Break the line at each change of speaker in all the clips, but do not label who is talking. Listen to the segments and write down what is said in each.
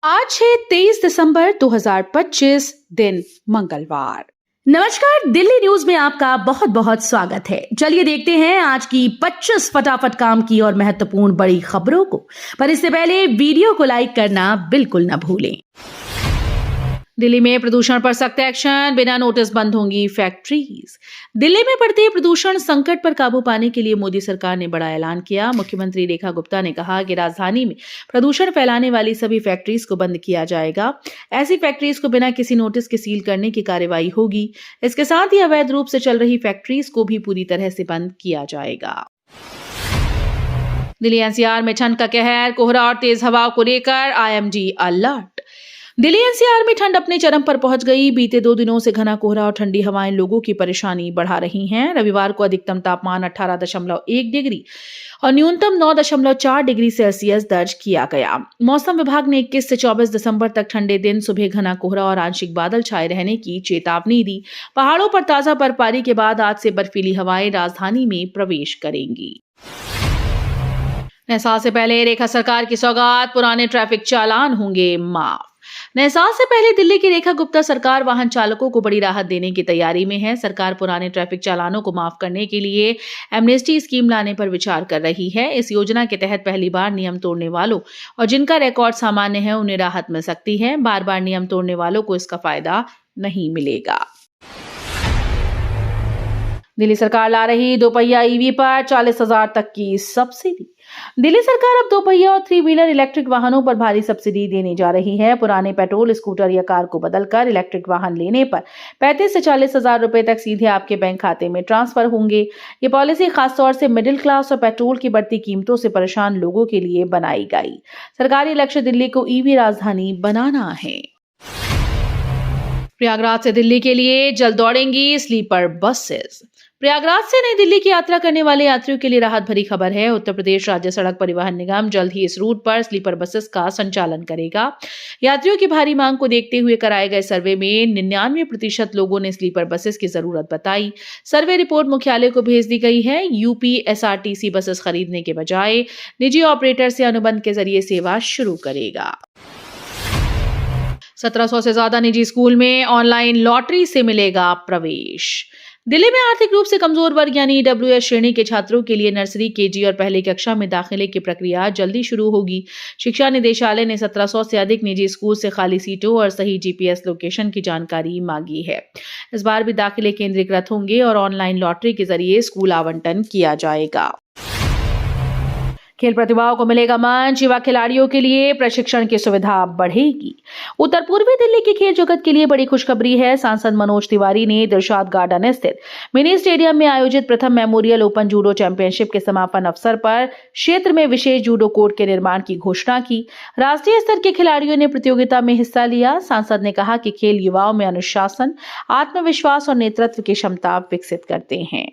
आज है 23 दिसंबर 2025 दिन मंगलवार। नमस्कार, दिल्ली न्यूज में आपका बहुत बहुत स्वागत है। चलिए देखते हैं आज की 25 फटाफट काम की और महत्वपूर्ण बड़ी खबरों को। पर इससे पहले वीडियो को लाइक करना बिल्कुल न भूलें। दिल्ली में प्रदूषण पर सख्त एक्शन, बिना नोटिस बंद होंगी फैक्ट्रीज। दिल्ली में बढ़ते प्रदूषण संकट पर काबू पाने के लिए मोदी सरकार ने बड़ा ऐलान किया। मुख्यमंत्री रेखा गुप्ता ने कहा कि राजधानी में प्रदूषण फैलाने वाली सभी फैक्ट्रीज को बंद किया जाएगा। ऐसी फैक्ट्रीज को बिना किसी नोटिस के सील करने की कार्रवाई होगी। इसके साथ ही अवैध रूप से चल रही फैक्ट्रीज को भी पूरी तरह से बंद किया जाएगा। दिल्ली एनसीआर में ठंड का कहर, कोहरा और तेज हवा को लेकर आईएमडी अलर्ट। दिल्ली एनसीआर में ठंड अपने चरम पर पहुंच गई। बीते 2 दिनों से घना कोहरा और ठंडी हवाएं लोगों की परेशानी बढ़ा रही हैं। रविवार को अधिकतम तापमान 18.1 डिग्री और न्यूनतम 9.4 डिग्री सेल्सियस दर्ज किया गया। मौसम विभाग ने 21 से 24 दिसंबर तक ठंडे दिन, सुबह घना कोहरा और आंशिक बादल छाए रहने की चेतावनी दी। पहाड़ों पर ताजा बर्फबारी के बाद आज से बर्फीली हवाएं राजधानी में प्रवेश करेंगी। नए साल से पहले रेखा सरकार की सौगात, पुराने ट्रैफिक चालान होंगे माफ। नए साल से पहले दिल्ली की रेखा गुप्ता सरकार वाहन चालकों को बड़ी राहत देने की तैयारी में है। सरकार पुराने ट्रैफिक चालानों को माफ करने के लिए एमनेस्टी स्कीम लाने पर विचार कर रही है। इस योजना के तहत पहली बार नियम तोड़ने वालों और जिनका रिकॉर्ड सामान्य है उन्हें राहत मिल सकती है। बार बार नियम तोड़ने वालों को इसका फायदा नहीं मिलेगा। दिल्ली सरकार ला रही दोपहिया ईवी पर 40,000 तक की सब्सिडी। दिल्ली सरकार अब दोपहिया और 3 व्हीलर इलेक्ट्रिक वाहनों पर भारी सब्सिडी देने जा रही है। पुराने पेट्रोल, स्कूटर या कार को बदलकर इलेक्ट्रिक वाहन लेने पर 35 से 40,000 रुपए तक सीधे आपके बैंक खाते में ट्रांसफर होंगे। ये पॉलिसी खासतौर से मिडिल क्लास और पेट्रोल की बढ़ती कीमतों से परेशान लोगों के लिए बनाई गई। सरकारी लक्ष्य दिल्ली को ईवी राजधानी बनाना है। प्रयागराज से दिल्ली के लिए जल्द दौड़ेंगी स्लीपर बसेस। प्रयागराज से नई दिल्ली की यात्रा करने वाले यात्रियों के लिए राहत भरी खबर है। उत्तर प्रदेश राज्य सड़क परिवहन निगम जल्द ही इस रूट पर स्लीपर बसेस का संचालन करेगा। यात्रियों की भारी मांग को देखते हुए कराए गए सर्वे में 99% लोगों ने स्लीपर बसेस की जरूरत बताई। सर्वे रिपोर्ट मुख्यालय को भेज दी गई है। यूपी एसआरटीसी बसेस खरीदने के बजाय निजी ऑपरेटर से अनुबंध के जरिए सेवा शुरू करेगा। 1700 से ज्यादा निजी स्कूल में ऑनलाइन लॉटरी से मिलेगा प्रवेश। दिल्ली में आर्थिक रूप से कमजोर वर्ग यानी ईडब्ल्यूएस श्रेणी के छात्रों के लिए नर्सरी, केजी और पहली कक्षा में दाखिले की प्रक्रिया जल्दी शुरू होगी। शिक्षा निदेशालय ने 1700 से अधिक निजी स्कूल से खाली सीटों और सही जीपीएस लोकेशन की जानकारी मांगी है। इस बार भी दाखिले केंद्रीकृत होंगे और ऑनलाइन लॉटरी के जरिए स्कूल आवंटन किया जाएगा। खेल प्रतिभाओं को मिलेगा मंच, युवा खिलाड़ियों के लिए प्रशिक्षण की सुविधा बढ़ेगी। उत्तर पूर्वी दिल्ली की खेल जगत के लिए बड़ी खुशखबरी है। सांसद मनोज तिवारी ने दिलशाद गार्डन स्थित मिनी स्टेडियम में आयोजित प्रथम मेमोरियल ओपन जूडो चैंपियनशिप के समापन अवसर पर क्षेत्र में विशेष जूडो कोर्ट के निर्माण की घोषणा की। राष्ट्रीय स्तर के खिलाड़ियों ने प्रतियोगिता में हिस्सा लिया। सांसद ने कहा कि खेल युवाओं में अनुशासन, आत्मविश्वास और नेतृत्व की क्षमता विकसित करते हैं।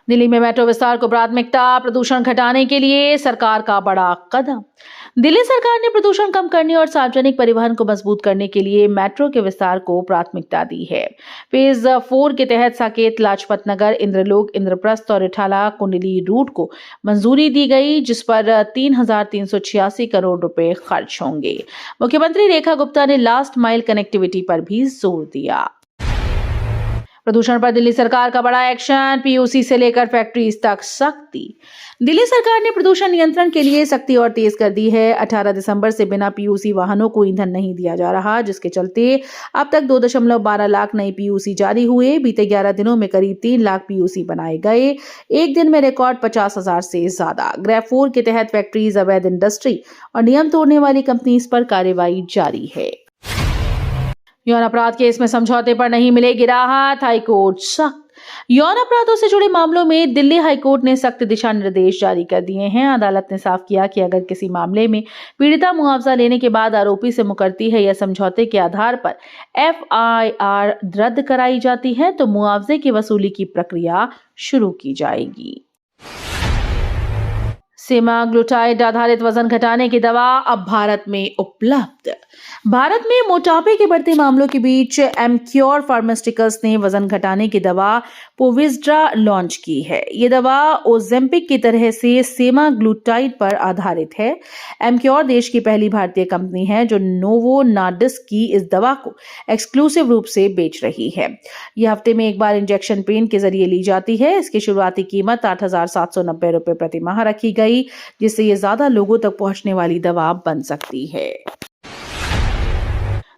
दिल्ली में मेट्रो विस्तार को प्राथमिकता, प्रदूषण घटाने के लिए सरकार का बड़ा कदम। दिल्ली सरकार ने प्रदूषण कम करने और सार्वजनिक परिवहन को मजबूत करने के लिए मेट्रो के विस्तार को प्राथमिकता दी है। फेज 4 के तहत साकेत, लाजपत नगर, इंद्रलोक, इंद्रप्रस्थ और इटाला कुंडली रूट को मंजूरी दी गई, जिस पर 3,386 करोड़ रुपए खर्च होंगे। मुख्यमंत्री रेखा गुप्ता ने लास्ट माइल कनेक्टिविटी पर भी जोर दिया। प्रदूषण पर दिल्ली सरकार का बड़ा एक्शन, पीयूसी से लेकर फैक्ट्रीज तक सख्ती। दिल्ली सरकार ने प्रदूषण नियंत्रण के लिए सख्ती और तेज कर दी है। 18 दिसंबर से बिना पीयूसी वाहनों को ईंधन नहीं दिया जा रहा, जिसके चलते अब तक 2.12 लाख नए पीयूसी जारी हुए। बीते 11 दिनों में करीब 3 लाख पीयूसी बनाए गए। एक दिन में रिकॉर्ड 50,000 से ज्यादा। ग्रेड 4 के तहत फैक्ट्रीज, अवैध इंडस्ट्री और नियम तोड़ने वाली कंपनीज पर कार्रवाई जारी है। यौन अपराध केस में समझौते पर नहीं मिलेगी राहत, हाईकोर्ट सख्त। यौन अपराधों से जुड़े मामलों में दिल्ली हाईकोर्ट ने सख्त दिशा निर्देश जारी कर दिए हैं। अदालत ने साफ किया कि अगर किसी मामले में पीड़िता मुआवजा लेने के बाद आरोपी से मुकरती है या समझौते के आधार पर एफआईआर रद्द कराई जाती है तो मुआवजे की वसूली की प्रक्रिया शुरू की जाएगी। सेमाग्लुटाइड आधारित वजन घटाने की दवा अब भारत में उपलब्ध। भारत में मोटापे के बढ़ते मामलों के बीच एमक्योर फार्मास्यूटिकल्स ने वजन घटाने की दवा पोविस्ट्रा लॉन्च की है। ये दवा ओजेम्पिक की तरह से सेमाग्लुटाइड पर आधारित है। एमक्योर देश की पहली भारतीय कंपनी है जो नोवो नार्डिस्क की इस दवा को एक्सक्लूसिव रूप से बेच रही है। यह हफ्ते में एक बार इंजेक्शन पेन के जरिए ली जाती है। इसकी शुरुआती कीमत 8,790 रुपए प्रति माह रखी गई, जिससे ये ज्यादा लोगों तक पहुंचने वाली दवा बन सकती है।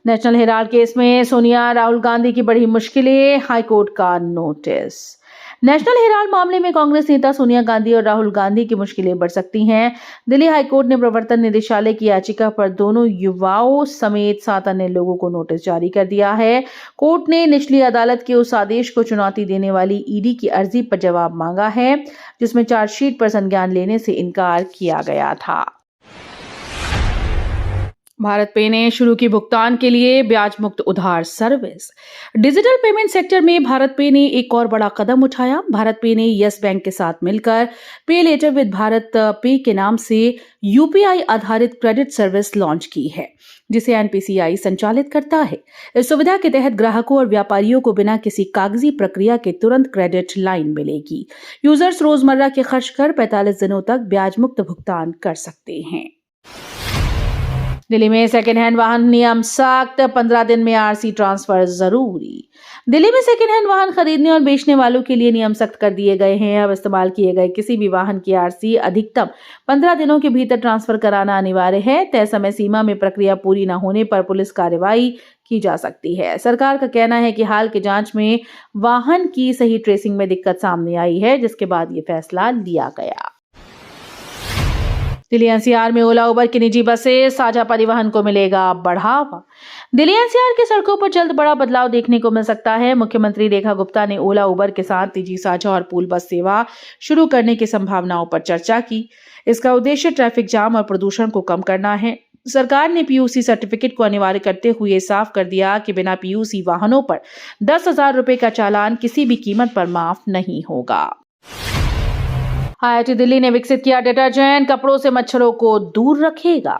नेशनल हेराल्ड केस में सोनिया राहुल गांधी की बड़ी मुश्किलें, हाईकोर्ट का नोटिस। नेशनल हेराल्ड मामले में कांग्रेस नेता सोनिया गांधी और राहुल गांधी की मुश्किलें बढ़ सकती हैं। दिल्ली हाईकोर्ट ने प्रवर्तन निदेशालय की याचिका पर दोनों युवाओं समेत 7 अन्य लोगों को नोटिस जारी कर दिया है। कोर्ट ने निचली अदालत के उस आदेश को चुनौती देने वाली ईडी की अर्जी पर जवाब मांगा है, जिसमें चार्जशीट पर संज्ञान लेने से इनकार किया गया था। भारत पे ने शुरू की भुगतान के लिए ब्याज मुक्त उधार सर्विस। डिजिटल पेमेंट सेक्टर में भारत पे ने एक और बड़ा कदम उठाया। भारत पे ने यस बैंक के साथ मिलकर पे लेटर विद भारत पे के नाम से यूपीआई आधारित क्रेडिट सर्विस लॉन्च की है, जिसे एनपीसीआई संचालित करता है। इस सुविधा के तहत ग्राहकों और व्यापारियों को बिना किसी कागजी प्रक्रिया के तुरंत क्रेडिट लाइन मिलेगी। यूजर्स रोजमर्रा के खर्च कर 45 दिनों तक ब्याज मुक्त भुगतान कर सकते हैं। दिल्ली में सेकेंड हैंड वाहन नियम सख्त, 15 दिन में आरसी ट्रांसफर जरूरी। दिल्ली में सेकेंड हैंड वाहन खरीदने और बेचने वालों के लिए नियम सख्त कर दिए गए हैं। अब इस्तेमाल किए गए किसी भी वाहन की आरसी अधिकतम 15 दिनों के भीतर ट्रांसफर कराना अनिवार्य है। तय समय सीमा में प्रक्रिया पूरी न होने पर पुलिस कार्रवाई की जा सकती है। सरकार का कहना है कि हाल के जांच में वाहन की सही ट्रेसिंग में दिक्कत सामने आई है, जिसके बाद ये फैसला लिया गया। दिल्ली एनसीआर में ओला उबर की निजी बसें, साझा परिवहन को मिलेगा बढ़ावा। दिल्ली एनसीआर की सड़कों पर जल्द बड़ा बदलाव देखने को मिल सकता है। मुख्यमंत्री रेखा गुप्ता ने ओला उबर के साथ निजी साझा और पूल बस सेवा शुरू करने की संभावनाओं पर चर्चा की। इसका उद्देश्य ट्रैफिक जाम और प्रदूषण को कम करना है। सरकार ने पीयूसी सर्टिफिकेट को अनिवार्य करते हुए साफ कर दिया कि बिना पीयूसी वाहनों पर 10,000 रुपए का चालान किसी भी कीमत पर माफ नहीं होगा। आईआईटी दिल्ली ने विकसित किया डिटर्जेंट, कपड़ों से मच्छरों को दूर रखेगा।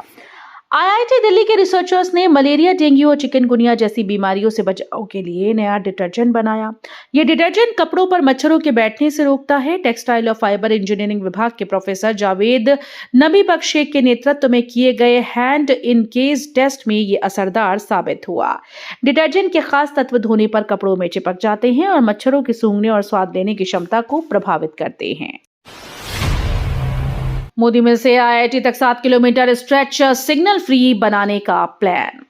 आईआईटी दिल्ली के रिसर्चर्स ने मलेरिया, डेंगू और चिकनगुनिया जैसी बीमारियों से बचाव के लिए नया डिटर्जेंट बनाया। ये डिटर्जेंट कपड़ों पर मच्छरों के बैठने से रोकता है। टेक्सटाइल और फाइबर इंजीनियरिंग विभाग के प्रोफेसर जावेद नबी बख्श शेख के नेतृत्व में किए गए हैंड इन केस टेस्ट में ये असरदार साबित हुआ। डिटर्जेंट के खास तत्व धोने पर कपड़ों में चिपक जाते हैं और मच्छरों के सूंघने और स्वाद लेने की क्षमता को प्रभावित करते हैं। मोदी मिल से आईआईटी तक 7 किलोमीटर स्ट्रेच सिग्नल फ्री बनाने का प्लान।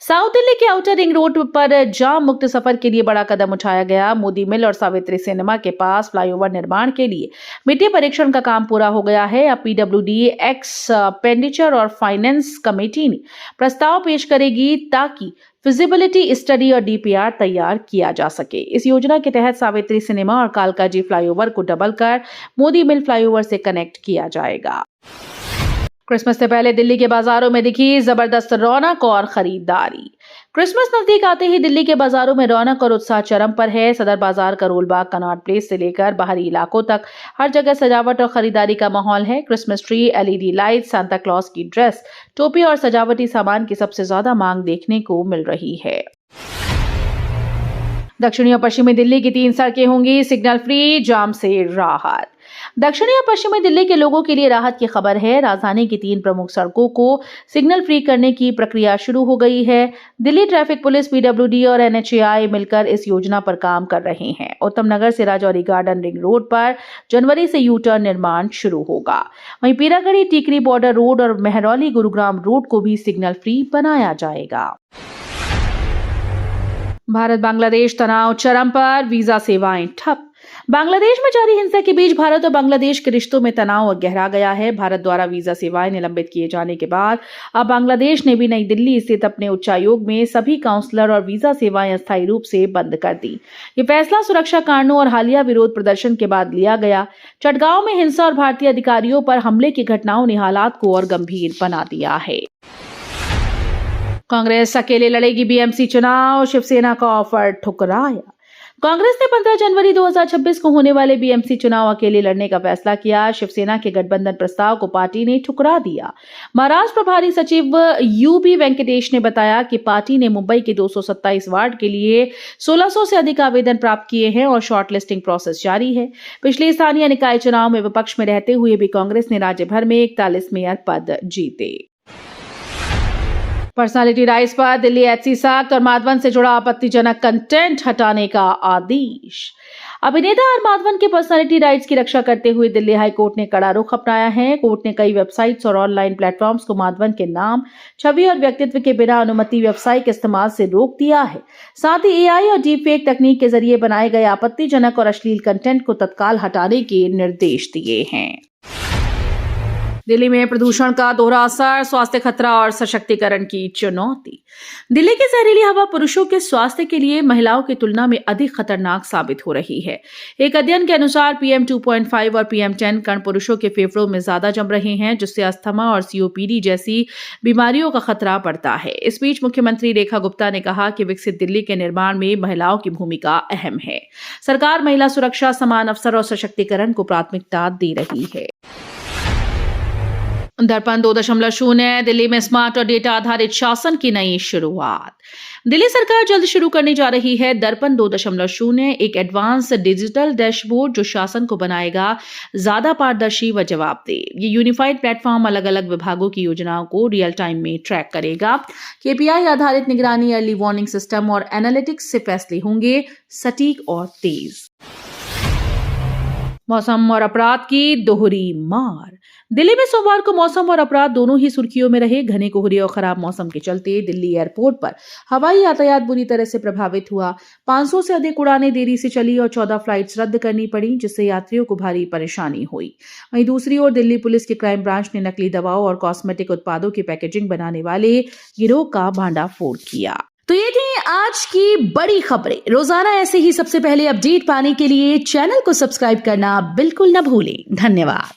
साउथ दिल्ली के आउटर रिंग रोड पर जाम मुक्त सफर के लिए बड़ा कदम उठाया गया। मोदी मिल और सावित्री सिनेमा के पास फ्लाईओवर निर्माण के लिए मिट्टी परीक्षण का काम पूरा हो गया है। अब पीडब्ल्यूडी एक्सपेंडिचर और फाइनेंस कमेटी ने प्रस्ताव पेश करेगी ताकि फिजिबिलिटी स्टडी और डीपीआर तैयार किया जा सके। इस योजना के तहत सावित्री सिनेमा और कालकाजी फ्लाईओवर को डबल कर मोदी मिल फ्लाईओवर से कनेक्ट किया जाएगा। क्रिसमस से पहले दिल्ली के बाजारों में दिखी जबरदस्त रौनक और खरीदारी। क्रिसमस नजदीक आते ही दिल्ली के बाजारों में रौनक और उत्साह चरम पर है। सदर बाजार, करोल बाग, कनॉट प्लेस से लेकर बाहरी इलाकों तक हर जगह सजावट और खरीदारी का माहौल है। Christmas tree, LED light, Santa Claus की ड्रेस, टोपी और सजावटी सामान की सबसे ज्यादा मांग देखने को मिल रही है। दक्षिणी और पश्चिमी दिल्ली की 3 सड़कें होंगी सिग्नल फ्री, जाम से राहत। दक्षिणी और पश्चिमी दिल्ली के लोगों के लिए राहत की खबर है। राजधानी की 3 प्रमुख सड़कों को सिग्नल फ्री करने की प्रक्रिया शुरू हो गई है। दिल्ली ट्रैफिक पुलिस, पीडब्ल्यूडी और एनएचएआई मिलकर इस योजना पर काम कर रहे हैं। उत्तम नगर से राजौरी गार्डन रिंग रोड पर जनवरी से यू टर्न निर्माण शुरू होगा। वहीं पीरागढ़ी, टीकरी बॉर्डर रोड और मेहरौली गुरुग्राम रोड को भी सिग्नल फ्री बनाया जाएगा। भारत बांग्लादेश तनाव चरम पर, वीजा सेवाएं ठप। बांग्लादेश में जारी हिंसा के बीच भारत और बांग्लादेश के रिश्तों में तनाव और गहरा गया है। भारत द्वारा वीजा सेवाएं निलंबित किए जाने के बाद अब बांग्लादेश ने भी नई दिल्ली स्थित अपने उच्चायोग में सभी काउंसलर और वीजा सेवाएं अस्थायी रूप से बंद कर दी। ये फैसला सुरक्षा कारणों और हालिया विरोध प्रदर्शन के बाद लिया गया। चटगांव में हिंसा और भारतीय अधिकारियों पर हमले की घटनाओं ने हालात को और गंभीर बना दिया है। कांग्रेस अकेले लड़ेगी बीएमसी चुनाव, शिवसेना का ऑफर ठुकराया। कांग्रेस ने 15 जनवरी 2026 को होने वाले बीएमसी चुनाव अकेले लड़ने का फैसला किया। शिवसेना के गठबंधन प्रस्ताव को पार्टी ने ठुकरा दिया। महाराष्ट्र प्रभारी सचिव यूबी वेंकटेश ने बताया कि पार्टी ने मुंबई के 227 वार्ड के लिए 1600 से अधिक आवेदन प्राप्त किए हैं और शॉर्ट लिस्टिंग प्रोसेस जारी है। पिछले स्थानीय निकाय चुनाव में विपक्ष में रहते हुए भी कांग्रेस ने राज्य भर में 41 मेयर पद जीते। पर्सनालिटी राइट्स पर दिल्ली एचसी सख्त और माधवन से जुड़ा आपत्तिजनक कंटेंट हटाने का आदेश। अभिनेता आर माधवन के पर्सनालिटी राइट्स की रक्षा करते हुए दिल्ली हाई कोर्ट ने कड़ा रुख अपनाया है। कोर्ट ने कई वेबसाइट्स और ऑनलाइन प्लेटफॉर्म्स को माधवन के नाम, छवि और व्यक्तित्व के बिना अनुमति व्यावसायिक इस्तेमाल से रोक दिया है। साथ ही एआई और डीपफेक तकनीक के जरिए बनाए गए आपत्तिजनक और अश्लील कंटेंट को तत्काल हटाने के निर्देश दिए हैं। दिल्ली में प्रदूषण का दोहरा असर, स्वास्थ्य खतरा और सशक्तिकरण की चुनौती। दिल्ली की जहरीली हवा पुरुषों के स्वास्थ्य के लिए महिलाओं की तुलना में अधिक खतरनाक साबित हो रही है। एक अध्ययन के अनुसार PM 2.5 और PM 10 कण पुरुषों के फेफड़ों में ज्यादा जम रहे हैं, जिससे अस्थमा और COPD जैसी बीमारियों का खतरा बढ़ता है। इस बीच मुख्यमंत्री रेखा गुप्ता ने कहा कि विकसित दिल्ली के निर्माण में महिलाओं की भूमिका अहम है। सरकार महिला सुरक्षा, समान अवसर और सशक्तिकरण को प्राथमिकता दे रही है। दर्पण 2.0 दिल्ली में स्मार्ट और डेटा आधारित शासन की नई शुरुआत। दिल्ली सरकार जल्द शुरू करने जा रही है दर्पण 2.0, एक एडवांस डिजिटल डैशबोर्ड जो शासन को बनाएगा ज्यादा पारदर्शी व जवाबदेह। ये यूनिफाइड प्लेटफॉर्म अलग अलग विभागों की योजनाओं को रियल टाइम में ट्रैक करेगा। KPI आधारित निगरानी, अर्ली वार्निंग सिस्टम और एनालिटिक्स से फैसले होंगे सटीक और तेज। मौसम और अपराध की दोहरी मार। दिल्ली में सोमवार को मौसम और अपराध दोनों ही सुर्खियों में रहे। घने कोहरे और खराब मौसम के चलते दिल्ली एयरपोर्ट पर हवाई यातायात बुरी तरह से प्रभावित हुआ। 500 से अधिक उड़ानें देरी से चली और 14 फ्लाइट्स रद्द करनी पड़ी, जिससे यात्रियों को भारी परेशानी हुई। वहीं दूसरी ओर दिल्ली पुलिस के क्राइम ब्रांच ने नकली दवाओं और कॉस्मेटिक उत्पादों की पैकेजिंग बनाने वाले गिरोह का भांडाफोड़ किया। तो ये थी आज की बड़ी खबरें। रोजाना ऐसे ही सबसे पहले अपडेट पाने के लिए चैनल को सब्सक्राइब करना बिल्कुल न भूलें। धन्यवाद।